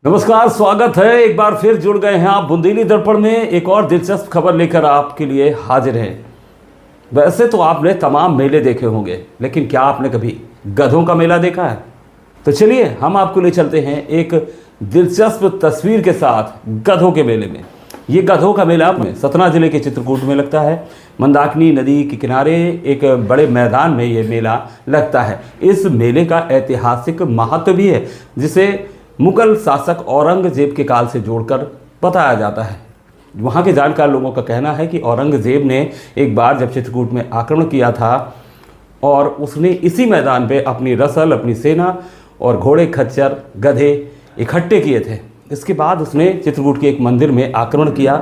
नमस्कार, स्वागत है। एक बार फिर जुड़ गए हैं आप बुंदेली दर्पण में। एक और दिलचस्प खबर लेकर आपके लिए हाजिर हैं। वैसे तो आपने तमाम मेले देखे होंगे, लेकिन क्या आपने कभी गधों का मेला देखा है? तो चलिए हम आपको ले चलते हैं एक दिलचस्प तस्वीर के साथ गधों के मेले में। ये गधों का मेला सतना जिले के चित्रकूट में लगता है। मंदाकिनी नदी के किनारे एक बड़े मैदान में ये मेला लगता है। इस मेले का ऐतिहासिक महत्व भी है, जिसे मुगल शासक औरंगजेब के काल से जोड़कर बताया जाता है। वहाँ के जानकार लोगों का कहना है कि औरंगजेब ने एक बार जब चित्रकूट में आक्रमण किया था और उसने इसी मैदान पे अपनी रसल, अपनी सेना और घोड़े, खच्चर, गधे इकट्ठे किए थे। इसके बाद उसने चित्रकूट के एक मंदिर में आक्रमण किया।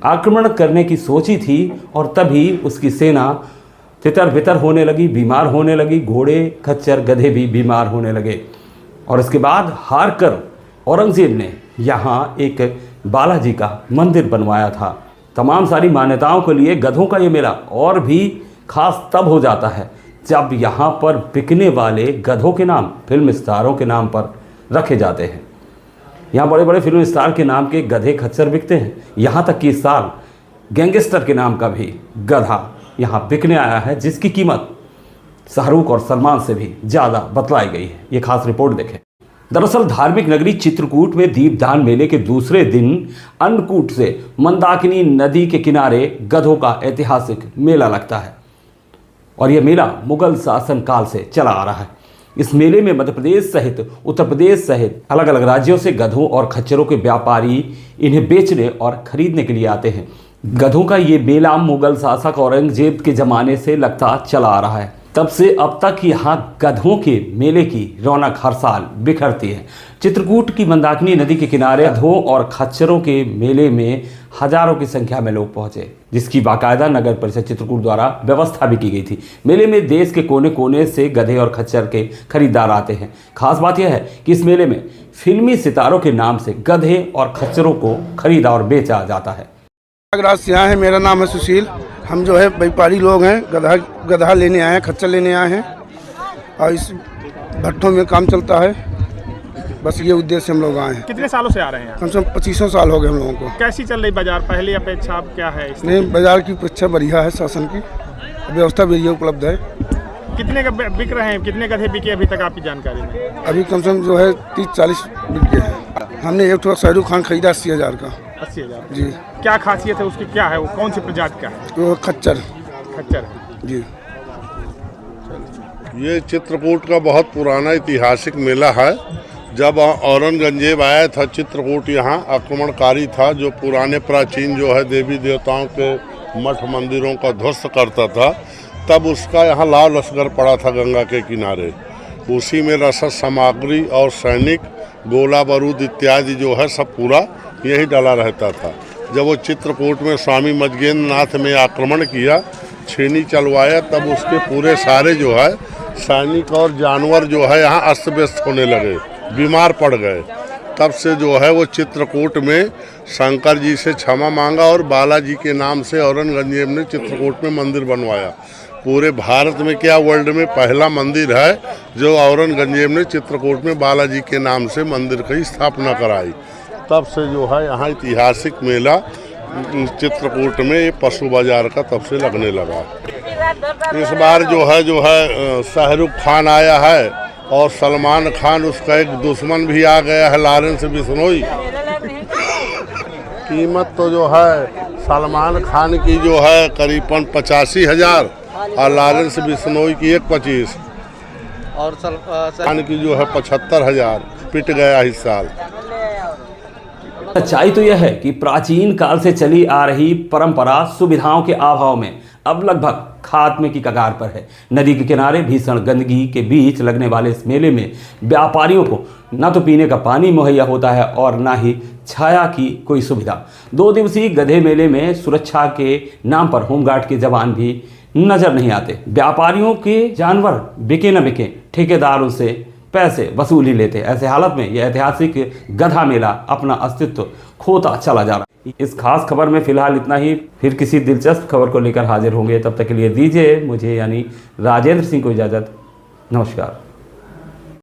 आक्रमण करने की सोची थी और तभी उसकी सेना तितर बितर होने लगी, बीमार होने लगी। घोड़े, खच्चर, गधे भी बीमार होने लगे और इसके बाद हार कर औरंगजेब ने यहाँ एक बालाजी का मंदिर बनवाया था। तमाम सारी मान्यताओं के लिए गधों का ये मेला और भी खास तब हो जाता है जब यहाँ पर बिकने वाले गधों के नाम फिल्म स्टारों के नाम पर रखे जाते हैं। यहाँ बड़े बड़े फिल्म स्टार के नाम के गधे, खच्चर बिकते हैं। यहाँ तक कि इस साल गैंगस्टर के नाम का भी गधा यहाँ बिकने आया है, जिसकी कीमत शाहरुख और सलमान से भी ज़्यादा बतलाई गई है। ये खास रिपोर्ट देखें। दरअसल धार्मिक नगरी चित्रकूट में दीपदान मेले के दूसरे दिन अन्नकूट से मंदाकिनी नदी के किनारे गधों का ऐतिहासिक मेला लगता है और यह मेला मुगल शासन काल से चला आ रहा है। इस मेले में मध्य प्रदेश सहित उत्तर प्रदेश सहित अलग अलग राज्यों से गधों और खच्चरों के व्यापारी इन्हें बेचने और खरीदने के लिए आते हैं। गधों का ये मेला मुगल शासक औरंगजेब के ज़माने से लगता चला आ रहा है। तब से अब तक यहाँ गधों के मेले की रौनक हर साल बिखरती है। चित्रकूट की मंदाकिनी नदी के किनारे गधों और खच्चरों के मेले में हजारों की संख्या में लोग पहुंचे, जिसकी बाकायदा नगर परिषद चित्रकूट द्वारा व्यवस्था भी की गई थी। मेले में देश के कोने कोने से गधे और खच्चर के खरीदार आते हैं। खास बात यह है कि इस मेले में फिल्मी सितारों के नाम से गधे और खच्चरों को खरीदा और बेचा जाता है। यहाँ है, मेरा नाम है सुशील। हम जो है व्यापारी लोग हैं, गधा लेने आए हैं, खच्चर लेने आए हैं और इस भट्टों में काम चलता है। बस ये उद्देश्य से हम लोग आए हैं। कितने सालों से आ रहे हैं? कम से कम 25 साल हो गए हम लोगों को। कैसी चल रही बाजार पहले अपेक्षा अब क्या है? नहीं, बाजार की अपेक्षा बढ़िया है, शासन की व्यवस्था भी उपलब्ध है। कितने का बिक रहे हैं? कितने गधे बिके अभी तक आपकी जानकारी में? अभी कम से कम जो है 30-40 बिक गए हैं। हमने एक शाहरुख खान खरीदा 80,000 का। 80,000 जी। क्या खासियत है उसकी? क्या है वो? कौन सी प्रजाति का है? तो खच्चर जी। ये चित्रकूट का बहुत पुराना ऐतिहासिक मेला है। जब औरंगजेब आया था चित्रकूट, यहाँ आक्रमणकारी था जो पुराने प्राचीन जो है देवी देवताओं के मठ मंदिरों का ध्वस्त करता था, तब उसका यहाँ लाल लश्कर पड़ा था गंगा के किनारे। उसी में रसद सामग्री और सैनिक, गोला बारूद इत्यादि जो है सब पूरा यही डाला रहता था। जब वो चित्रकूट में स्वामी मजगेंद्र नाथ में आक्रमण किया, छेनी चलवाया, तब उसके पूरे सारे जो है सैनिक और जानवर जो है यहाँ अस्त व्यस्त होने लगे, बीमार पड़ गए। तब से जो है वो चित्रकूट में शंकर जी से क्षमा मांगा और बालाजी के नाम से औरंगजेब ने चित्रकूट में मंदिर बनवाया। पूरे भारत में क्या वर्ल्ड में पहला मंदिर है जो औरंगजेब ने चित्रकूट में बालाजी के नाम से मंदिर की स्थापना कराई। तब से जो है यहाँ ऐतिहासिक मेला चित्रकूट में ये पशु बाजार का तब से लगने लगा। इस बार जो है शाहरुख खान आया है और सलमान खान, उसका एक दुश्मन भी आ गया है, लॉरेंस बिश्नोई। कीमत तो जो है सलमान खान की जो है करीबन 85,000 और लॉरेंस बिश्नोई की 125 और खान की जो है 75,000 पिट गया इस साल। सच्चाई तो यह है कि प्राचीन काल से चली आ रही परंपरा सुविधाओं के अभाव में अब लगभग खात्मे की कगार पर है। नदी के किनारे भीषण गंदगी के बीच लगने वाले इस मेले में व्यापारियों को न तो पीने का पानी मुहैया होता है और न ही छाया की कोई सुविधा। 2 दिवसीय गधे मेले में सुरक्षा के नाम पर होमगार्ड के जवान भी नजर नहीं आते। व्यापारियों के जानवर बिके न बिके, ठेकेदार उनसे पैसे वसूल ही लेते। ऐसे हालत में यह ऐतिहासिक गधा मेला अपना अस्तित्व खोता चला जा रहा है। इस खास खबर में फिलहाल इतना ही। फिर किसी दिलचस्प खबर को लेकर हाजिर होंगे। तब तक के लिए दीजिए मुझे यानी राजेंद्र सिंह को इजाज़त। नमस्कार।